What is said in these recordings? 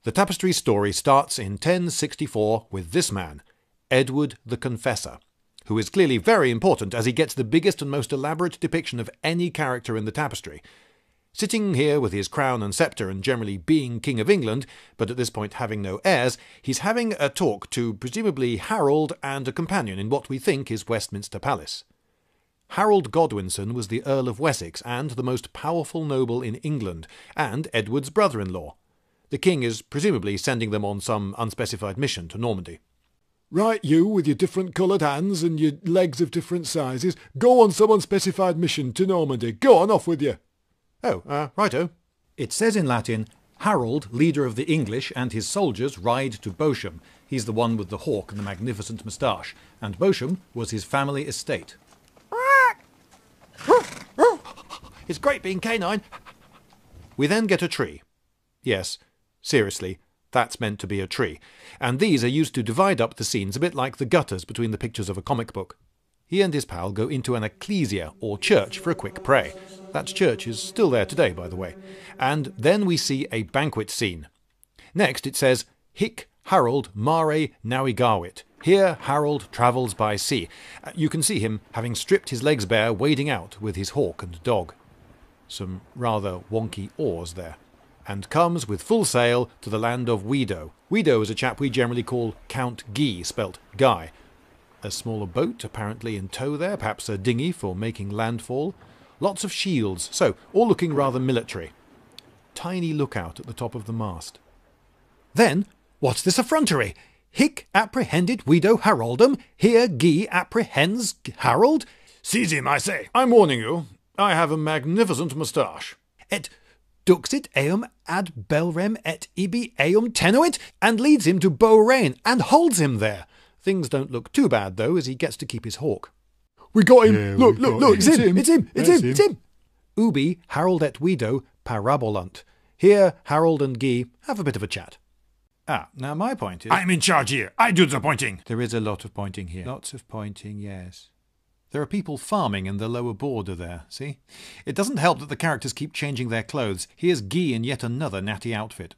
The Tapestry story starts in 1064 with this man, Edward the Confessor, who is clearly very important as he gets the biggest and most elaborate depiction of any character in the Tapestry. Sitting here with his crown and sceptre and generally being King of England, but at this point having no heirs, he's having a talk to presumably Harold and a companion in what we think is Westminster Palace. Harold Godwinson was the Earl of Wessex and the most powerful noble in England, and Edward's brother-in-law. The king is presumably sending them on some unspecified mission to Normandy. Right, you with your different coloured hands and your legs of different sizes, go on some unspecified mission to Normandy. Go on, off with you. Oh, righto. It says in Latin, Harold, leader of the English, and his soldiers ride to Beauchamp. He's the one with the hawk and the magnificent moustache, and Beauchamp was his family estate. It's great being canine. We then get a tree. Yes, seriously, that's meant to be a tree. And these are used to divide up the scenes a bit like the gutters between the pictures of a comic book. He and his pal go into an ecclesia, or church, for a quick pray. That church is still there today, by the way. And then we see a banquet scene. Next it says, Hic Harold mare navigavit. Here Harold travels by sea. You can see him, having stripped his legs bare, wading out with his hawk and dog. Some rather wonky oars there. And comes with full sail to the land of Bayeau. Bayeau is a chap we generally call Count Guy, spelt Guy. A smaller boat apparently in tow there, perhaps a dinghy for making landfall. Lots of shields, so all looking rather military. Tiny lookout at the top of the mast. Then, what's this effrontery? Hic apprehendit Bayeau Haroldum, here Guy apprehends Harold? Seize him, I say. I'm warning you, I have a magnificent moustache. Et duxit eum ad belrem et ibi eum tenuit, and leads him to Beaurain, and holds him there. Things don't look too bad, though, as he gets to keep his hawk. We got him! Yeah, look, it's him! Ubi Harold et Bayeau parabolant. Here Harold and Guy have a bit of a chat. Now my point is... I'm in charge here. I do the pointing. There is a lot of pointing here. Lots of pointing, yes. There are people farming in the lower border there, see? It doesn't help that the characters keep changing their clothes. Here's Guy in yet another natty outfit.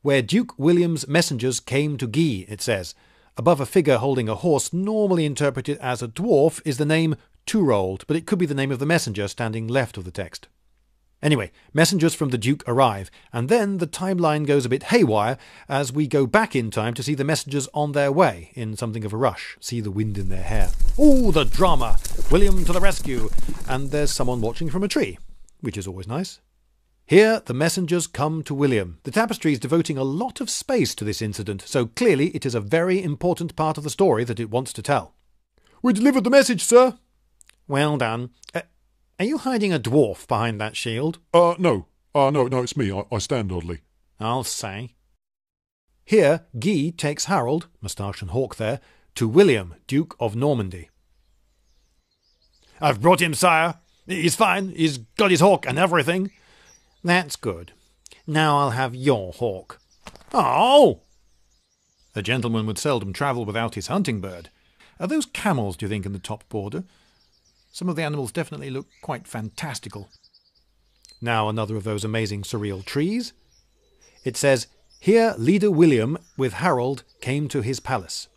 Where Duke William's messengers came to Guy, it says. Above a figure holding a horse, normally interpreted as a dwarf, is the name Turold, but it could be the name of the messenger standing left of the text. Anyway, messengers from the Duke arrive, and then the timeline goes a bit haywire as we go back in time to see the messengers on their way in something of a rush. See the wind in their hair. Ooh, the drama! William to the rescue! And there's someone watching from a tree, which is always nice. Here the messengers come to William. The Tapestry is devoting a lot of space to this incident, so clearly it is a very important part of the story that it wants to tell. We delivered the message, sir. Well done. Are you hiding a dwarf behind that shield? No, it's me. I stand oddly. I'll say. Here, Guy takes Harold, moustache and hawk there, to William, Duke of Normandy. I've brought him, sire. He's fine. He's got his hawk and everything. That's good. Now I'll have your hawk. Oh! A gentleman would seldom travel without his hunting bird. Are those camels, do you think, in the top border? Some of the animals definitely look quite fantastical. Now another of those amazing surreal trees. It says, here leader William with Harold came to his palace.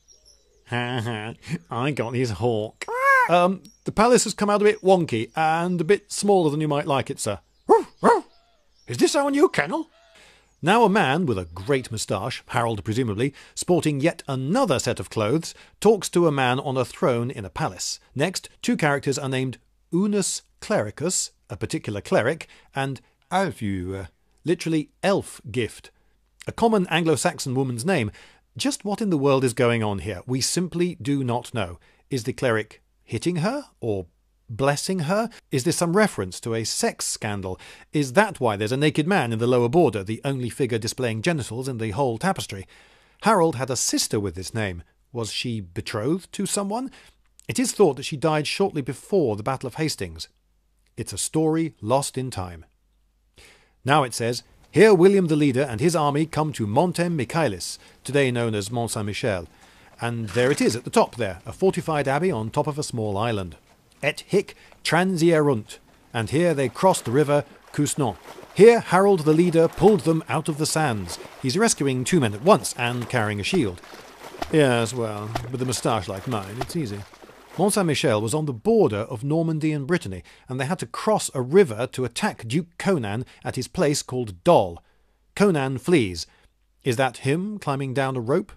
Ha ha, I got his hawk. The palace has come out a bit wonky and a bit smaller than you might like it, sir. Is this our new kennel? Now a man with a great moustache, Harold presumably, sporting yet another set of clothes, talks to a man on a throne in a palace. Next, two characters are named Unus Clericus, a particular cleric, and Alfu, literally elf gift. A common Anglo-Saxon woman's name. Just what in the world is going on here? We simply do not know. Is the cleric hitting her, or blessing her? Is this some reference to a sex scandal? Is that why there's a naked man in the lower border, the only figure displaying genitals in the whole tapestry? Harold had a sister with this name. Was she betrothed to someone? It is thought that she died shortly before the Battle of Hastings. It's a story lost in time. Now it says, here William the leader and his army come to Montem Michaelis, today known as Mont Saint-Michel. And there it is at the top there, a fortified abbey on top of a small island. Et hic transierunt, and here they crossed the river Cusnon. Here Harold the leader pulled them out of the sands. He's rescuing 2 men at once and carrying a shield. Yes, well, with a moustache like mine, it's easy. Mont Saint-Michel was on the border of Normandy and Brittany, and they had to cross a river to attack Duke Conan at his place called Dol. Conan flees. Is that him climbing down a rope?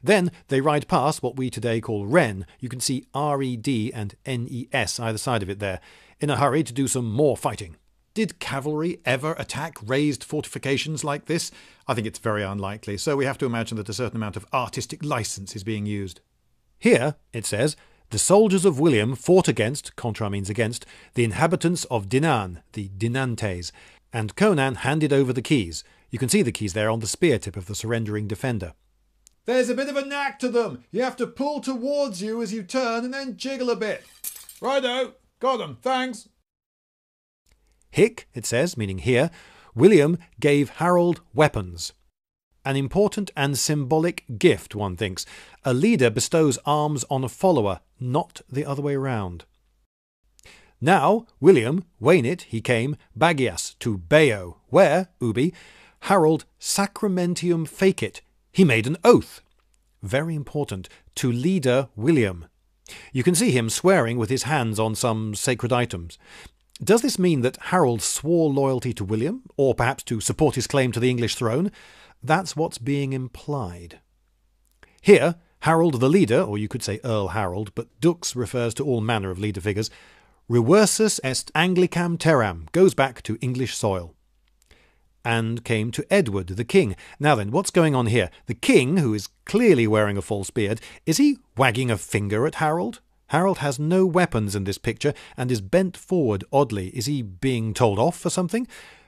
Then they ride past what we today call Rennes. You can see R-E-D and N-E-S either side of it there, in a hurry to do some more fighting. Did cavalry ever attack raised fortifications like this? I think it's very unlikely, so we have to imagine that a certain amount of artistic license is being used. Here, it says, the soldiers of William fought against, contra means against, the inhabitants of Dinan, the Dinantes, and Conan handed over the keys. You can see the keys there on the spear tip of the surrendering defender. There's a bit of a knack to them. You have to pull towards you as you turn and then jiggle a bit. Righto, got them, thanks. Hic, it says, meaning here, William gave Harold weapons. An important and symbolic gift, one thinks. A leader bestows arms on a follower, not the other way round. Now, William, Waynit, he came, Bagias, to Bayeau, where, ubi, Harold sacramentium fecit. He made an oath. Very important, to leader William. You can see him swearing with his hands on some sacred items. Does this mean that Harold swore loyalty to William, or perhaps to support his claim to the English throne? That's what's being implied. Here, Harold the leader, or you could say Earl Harold, but dux refers to all manner of leader figures, reversus est Anglicam terram, goes back to English soil. And came to Edward, the king. Now then, what's going on here? The king, who is clearly wearing a false beard, is he wagging a finger at Harold? Harold has no weapons in this picture and is bent forward oddly. Is he being told off for something?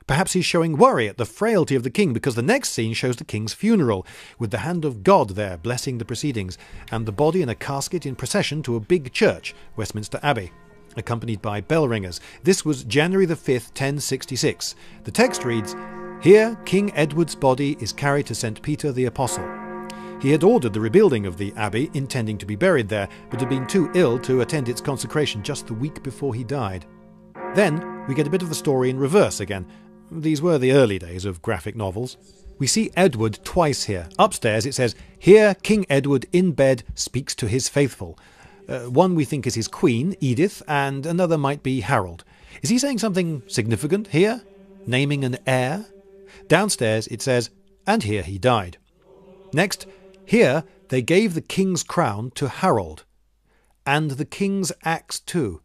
Perhaps he's showing worry at the frailty of the king, because the next scene shows the king's funeral, with the hand of God there blessing the proceedings, and the body in a casket in procession to a big church, Westminster Abbey, accompanied by bell ringers. This was January the 5th, 1066. The text reads, "Here King Edward's body is carried to St. Peter the Apostle." He had ordered the rebuilding of the abbey, intending to be buried there, but had been too ill to attend its consecration just the week before he died. Then we get a bit of the story in reverse again. These were the early days of graphic novels. We see Edward twice here. Upstairs it says, "Here King Edward in bed speaks to his faithful." One we think is his queen, Edith, and another might be Harold. Is he saying something significant here? Naming an heir? Downstairs it says, "And here he died." Next, here they gave the king's crown to Harold. And the king's axe too.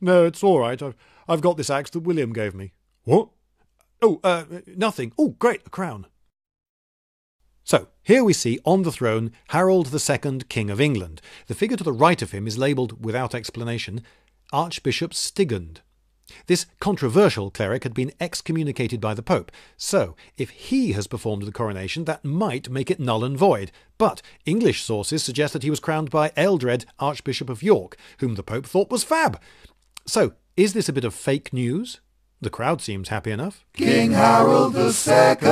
No, it's all right. I've got this axe that William gave me. What? Oh, nothing. Oh, great, a crown. So, here we see on the throne Harold II, King of England. The figure to the right of him is labelled, without explanation, Archbishop Stigand. This controversial cleric had been excommunicated by the Pope, so if he has performed the coronation, that might make it null and void. But English sources suggest that he was crowned by Ealdred, Archbishop of York, whom the Pope thought was fab. So, is this a bit of fake news? The crowd seems happy enough. King Harold II.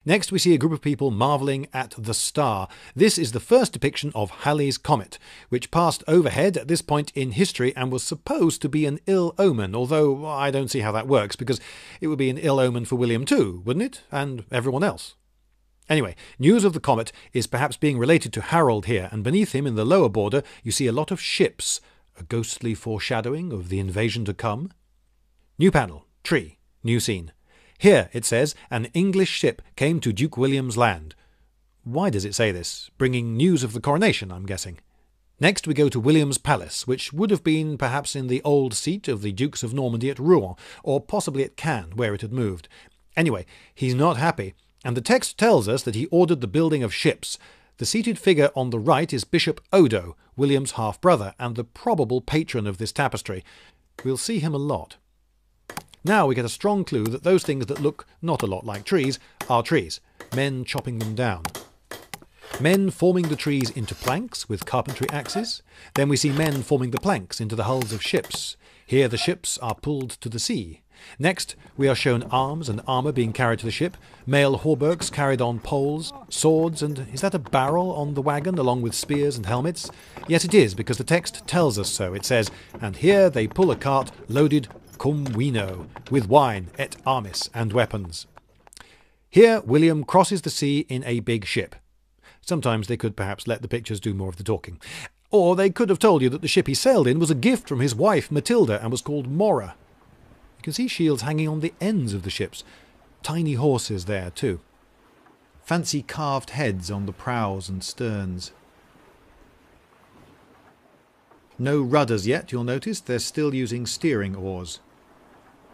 Next we see a group of people marvelling at the star. This is the first depiction of Halley's Comet, which passed overhead at this point in history and was supposed to be an ill omen, although I don't see how that works, because it would be an ill omen for William too, wouldn't it? And everyone else. Anyway, news of the comet is perhaps being related to Harold here, and beneath him in the lower border you see a lot of ships, a ghostly foreshadowing of the invasion to come. New panel, tree, new scene. Here, it says, an English ship came to Duke William's land. Why does it say this? Bringing news of the coronation, I'm guessing. Next we go to William's palace, which would have been perhaps in the old seat of the Dukes of Normandy at Rouen, or possibly at Cannes, where it had moved. Anyway, he's not happy, and the text tells us that he ordered the building of ships. The seated figure on the right is Bishop Odo, William's half-brother, and the probable patron of this tapestry. We'll see him a lot. Now we get a strong clue that those things that look not a lot like trees are trees, men chopping them down. Men forming the trees into planks with carpentry axes. Then we see men forming the planks into the hulls of ships. Here the ships are pulled to the sea. Next, we are shown arms and armour being carried to the ship, male hauberks carried on poles, swords, and is that a barrel on the wagon along with spears and helmets? Yes, it is, because the text tells us so. It says, "And here they pull a cart loaded cum vino, with wine, et armis, and weapons. Here William crosses the sea in a big ship. Sometimes they could perhaps let the pictures do more of the talking. Or they could have told you that the ship he sailed in was a gift from his wife Matilda and was called Mora. You can see shields hanging on the ends of the ships. Tiny horses there too. Fancy carved heads on the prows and sterns. No rudders yet, you'll notice. They're still using steering oars.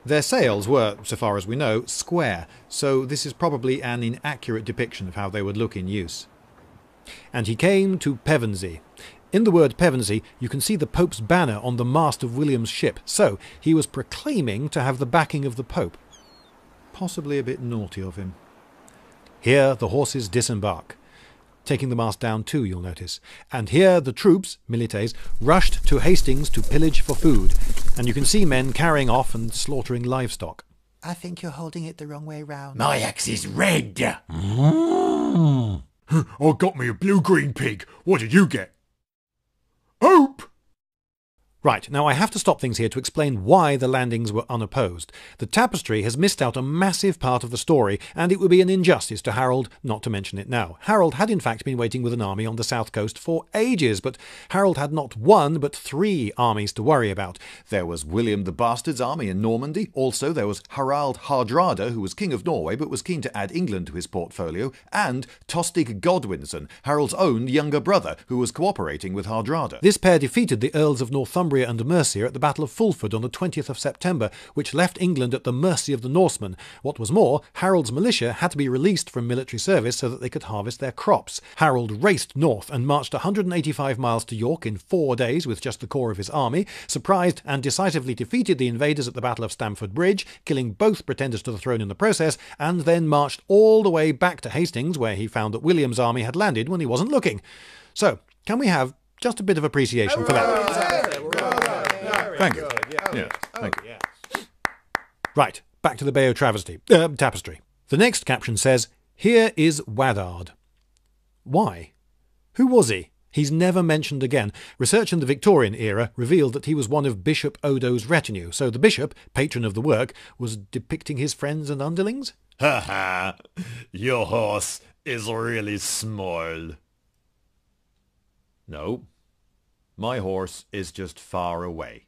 Their sails were, so far as we know, square, so this is probably an inaccurate depiction of how they would look in use. And he came to Pevensey. In the word Pevensey, you can see the Pope's banner on the mast of William's ship, so he was proclaiming to have the backing of the Pope. Possibly a bit naughty of him. Here the horses disembark, taking the mast down too, you'll notice. And here the troops, milites, rushed to Hastings to pillage for food, and you can see men carrying off and slaughtering livestock. I think you're holding it the wrong way round. My axe is red. I got me a blue-green pig. What did you get? Hope! Right, now I have to stop things here to explain why the landings were unopposed. The Tapestry has missed out a massive part of the story, and it would be an injustice to Harold not to mention it now. Harold had in fact been waiting with an army on the south coast for ages, but Harold had not one but 3 armies to worry about. There was William the Bastard's army in Normandy. Also there was Harald Hardrada, who was king of Norway but was keen to add England to his portfolio, and Tostig Godwinson, Harold's own younger brother, who was cooperating with Hardrada. This pair defeated the Earls of Northumbria and Mercia at the Battle of Fulford on the 20th of September, which left England at the mercy of the Norsemen. What was more, Harold's militia had to be released from military service so that they could harvest their crops. Harold raced north and marched 185 miles to York in 4 days with just the core of his army, surprised and decisively defeated the invaders at the Battle of Stamford Bridge, killing both pretenders to the throne in the process, and then marched all the way back to Hastings, where he found that William's army had landed when he wasn't looking. So, can we have just a bit of appreciation for that? Thank you. Yeah, thank you. Right, back to the Bayeau Tapestry. The next caption says, "Here is Waddard." Why? Who was he? He's never mentioned again. Research in the Victorian era revealed that he was one of Bishop Odo's retinue, so the bishop, patron of the work, was depicting his friends and underlings? Ha ha! Your horse is really small. No, my horse is just far away.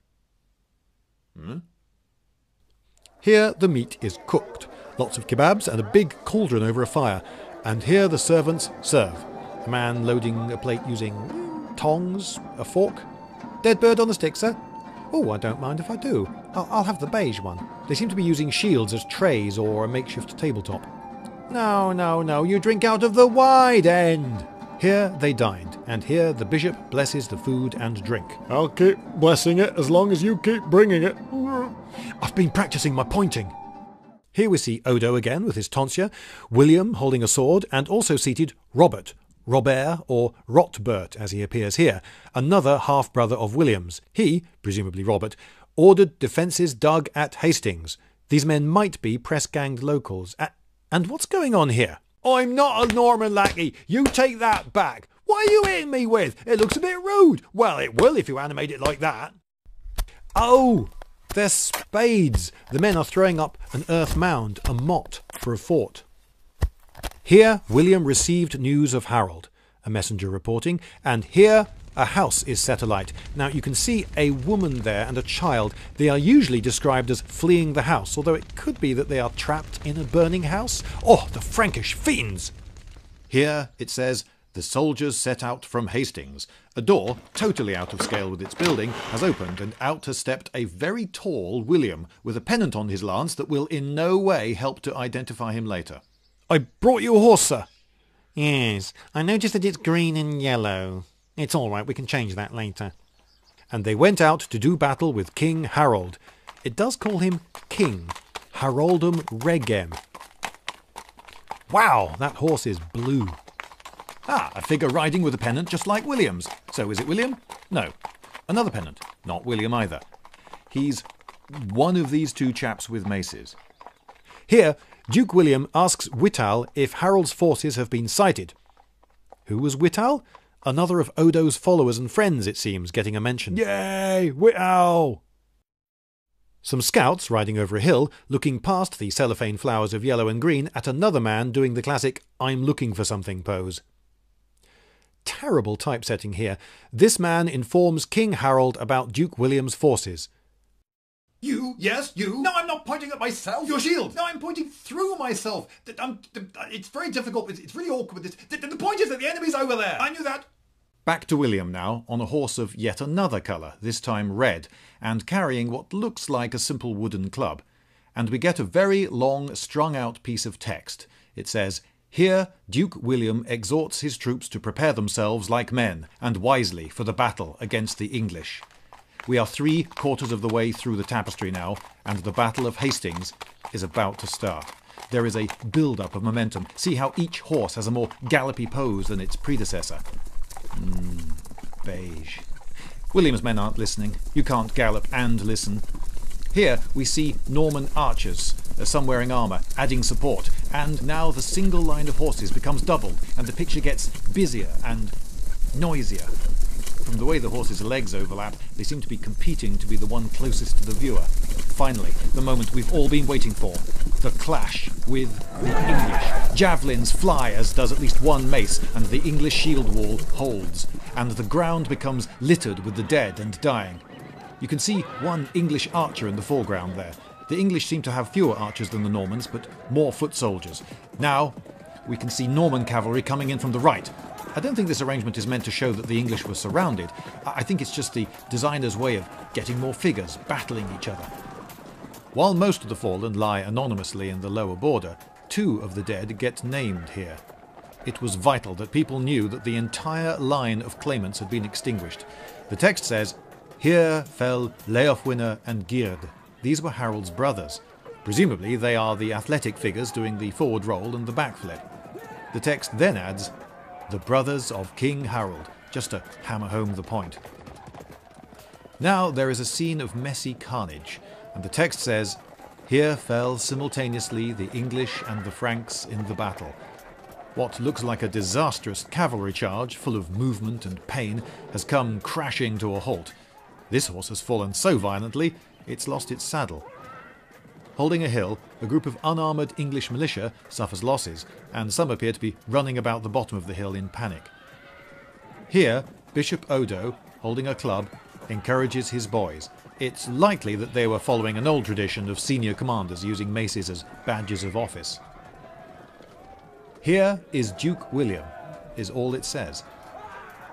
Here the meat is cooked. Lots of kebabs and a big cauldron over a fire. And here the servants serve. A man loading a plate using tongs, a fork. Dead bird on the stick, sir? Oh, I don't mind if I do. I'll have the beige one. They seem to be using shields as trays or a makeshift tabletop. No, you drink out of the wide end. Here they dined, and here the bishop blesses the food and drink. I'll keep blessing it as long as you keep bringing it. I've been practicing my pointing. Here we see Odo again with his tonsure, William holding a sword, and also seated Robert, or Rotbert as he appears here, another half-brother of William's. He, presumably Robert, ordered defences dug at Hastings. These men might be press-ganged locals. And what's going on here? I'm not a Norman lackey. You take that back. What are you hitting me with? It looks a bit rude. Well, it will if you animate it like that. Oh, they're spades. The men are throwing up an earth mound, a motte, for a fort. Here William received news of Harold, a messenger reporting, and here a house is set alight. Now you can see a woman there and a child. They are usually described as fleeing the house, although it could be that they are trapped in a burning house. Oh, the Frankish fiends! Here it says, "The soldiers set out from Hastings." A door, totally out of scale with its building, has opened, and out has stepped a very tall William, with a pennant on his lance that will in no way help to identify him later. I brought you a horse, sir. Yes, I noticed that it's green and yellow. It's all right, we can change that later. And they went out to do battle with King Harold. It does call him King, Haroldum Regem. Wow, that horse is blue. Ah, a figure riding with a pennant just like William's. So is it William? No. Another pennant. Not William either. He's one of these two chaps with maces. Here, Duke William asks Wittall if Harold's forces have been sighted. Who was Wittall? Another of Odo's followers and friends, it seems, getting a mention. Yay, Wittall! Some scouts riding over a hill, looking past the cellophane flowers of yellow and green at another man doing the classic "I'm looking for something" pose. Terrible typesetting here. This man informs King Harold about Duke William's forces. You? Yes, you? No, I'm not pointing at myself. Your shield. No, I'm pointing through myself. It's very difficult. It's really awkward. The point is that the enemy's over there. I knew that. Back to William now, on a horse of yet another colour, this time red, and carrying what looks like a simple wooden club. And we get a very long, strung-out piece of text. It says, "Here Duke William exhorts his troops to prepare themselves like men, and wisely, for the battle against the English." We are 3/4 of the way through the Tapestry now, and the Battle of Hastings is about to start. There is a build-up of momentum. See how each horse has a more gallopy pose than its predecessor. Beige. William's men aren't listening. You can't gallop and listen. Here we see Norman archers, some wearing armour, adding support, and now the single line of horses becomes doubled, and the picture gets busier and noisier. From the way the horses' legs overlap, they seem to be competing to be the one closest to the viewer. Finally, the moment we've all been waiting for. The clash with the English. Javelins fly, as does at least one mace, and the English shield wall holds, and the ground becomes littered with the dead and dying. You can see one English archer in the foreground there. The English seem to have fewer archers than the Normans, but more foot soldiers. Now, we can see Norman cavalry coming in from the right. I don't think this arrangement is meant to show that the English were surrounded. I think it's just the designer's way of getting more figures battling each other. While most of the fallen lie anonymously in the lower border, 2 of the dead get named here. It was vital that people knew that the entire line of claimants had been extinguished. The text says, "Here fell Leofwine and Gyrd." These were Harold's brothers. Presumably they are the athletic figures doing the forward roll and the backflip. The text then adds, "The brothers of King Harold," just to hammer home the point. Now there is a scene of messy carnage, and the text says, "Here fell simultaneously the English and the Franks in the battle." What looks like a disastrous cavalry charge, full of movement and pain, has come crashing to a halt. This horse has fallen so violently, it's lost its saddle. Holding a hill, a group of unarmoured English militia suffers losses, and some appear to be running about the bottom of the hill in panic. Here, Bishop Odo, holding a club, encourages his boys. It's likely that they were following an old tradition of senior commanders using maces as badges of office. "Here is Duke William," is all it says.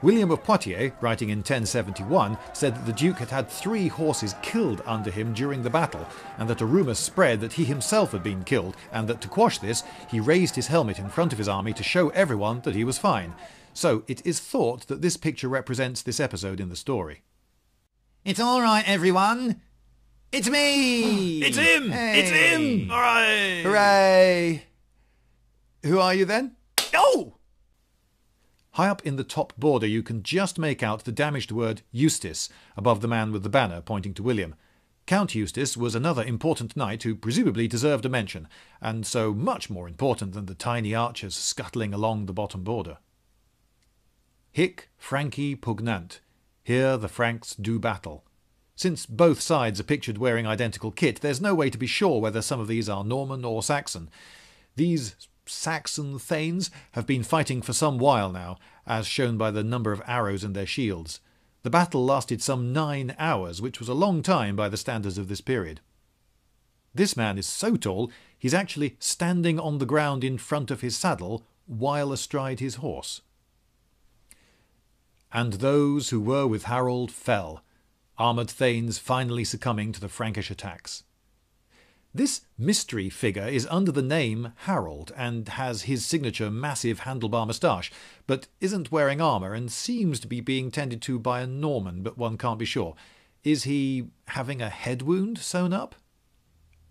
William of Poitiers, writing in 1071, said that the Duke had had 3 horses killed under him during the battle, and that a rumour spread that he himself had been killed, and that to quash this, he raised his helmet in front of his army to show everyone that he was fine. So it is thought that this picture represents this episode in the story. It's all right, everyone. It's me! It's him! Hey. It's him! All right! Hooray! Who are you then? Oh! High up in the top border you can just make out the damaged word Eustace above the man with the banner pointing to William. Count Eustace was another important knight who presumably deserved a mention, and so much more important than the tiny archers scuttling along the bottom border. Hic Franci pugnant. Here the Franks do battle. Since both sides are pictured wearing identical kit, there's no way to be sure whether some of these are Norman or Saxon. These Saxon thanes have been fighting for some while now, as shown by the number of arrows in their shields. The battle lasted some 9 hours, which was a long time by the standards of this period. This man is so tall, he's actually standing on the ground in front of his saddle while astride his horse. And those who were with Harold fell, armoured thanes finally succumbing to the Frankish attacks. This mystery figure is under the name Harold and has his signature massive handlebar moustache, but isn't wearing armour and seems to be being tended to by a Norman, but one can't be sure. Is he having a head wound sewn up?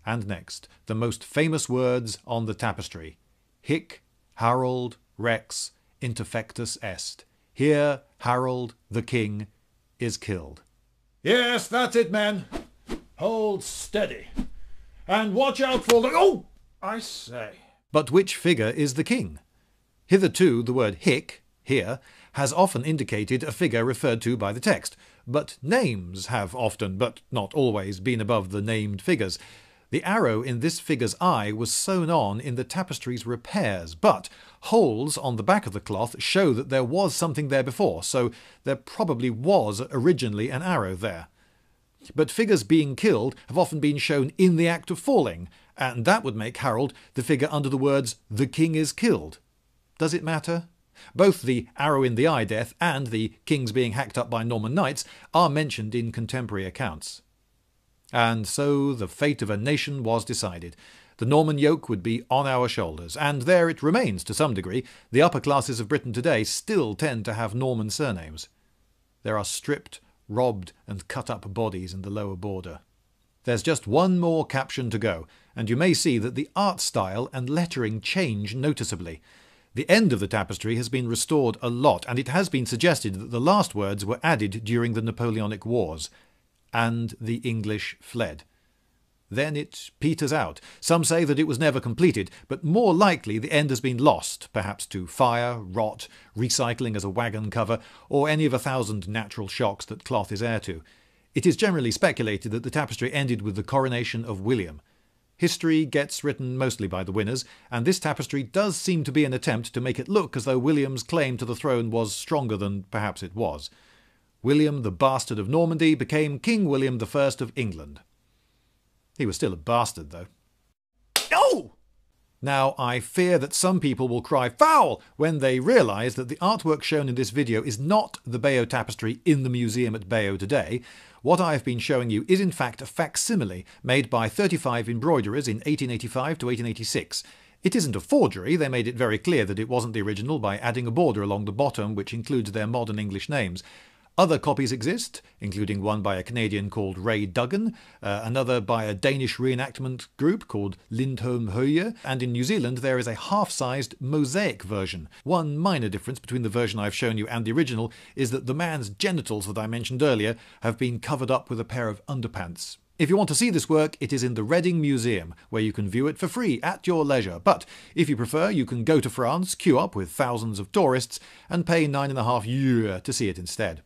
And next, the most famous words on the tapestry. Hic Harold Rex interfectus est. Here Harold the King is killed. Yes, that's it, men. Hold steady. And watch out for the... Oh, I say. But which figure is the king? Hitherto the word hic, here, has often indicated a figure referred to by the text, but names have often, but not always, been above the named figures. The arrow in this figure's eye was sewn on in the tapestry's repairs, but holes on the back of the cloth show that there was something there before, so there probably was originally an arrow there. But figures being killed have often been shown in the act of falling, and that would make Harold the figure under the words, "The king is killed." Does it matter? Both the arrow in the eye death and the kings being hacked up by Norman knights are mentioned in contemporary accounts. And so the fate of a nation was decided. The Norman yoke would be on our shoulders, and there it remains to some degree. The upper classes of Britain today still tend to have Norman surnames. There are stripped, robbed and cut up bodies in the lower border. There's just one more caption to go, and you may see that the art style and lettering change noticeably. The end of the tapestry has been restored a lot, and it has been suggested that the last words were added during the Napoleonic Wars. And the English fled. Then it peters out. Some say that it was never completed, but more likely the end has been lost, perhaps to fire, rot, recycling as a wagon cover, or any of 1,000 natural shocks that cloth is heir to. It is generally speculated that the tapestry ended with the coronation of William. History gets written mostly by the winners, and this tapestry does seem to be an attempt to make it look as though William's claim to the throne was stronger than perhaps it was. William, the bastard of Normandy, became King William I of England. He was still a bastard, though. No! Now, I fear that some people will cry foul when they realise that the artwork shown in this video is not the Bayeau tapestry in the museum at Bayeau today. What I have been showing you is in fact a facsimile made by 35 embroiderers in 1885 to 1886. It isn't a forgery. They made it very clear that it wasn't the original by adding a border along the bottom which includes their modern English names. Other copies exist, including one by a Canadian called Ray Duggan, another by a Danish reenactment group called Lindholm Høye, and in New Zealand there is a half-sized mosaic version. One minor difference between the version I've shown you and the original is that the man's genitals that I mentioned earlier have been covered up with a pair of underpants. If you want to see this work, it is in the Reading Museum, where you can view it for free at your leisure. But if you prefer, you can go to France, queue up with thousands of tourists, and pay €9.50 to see it instead.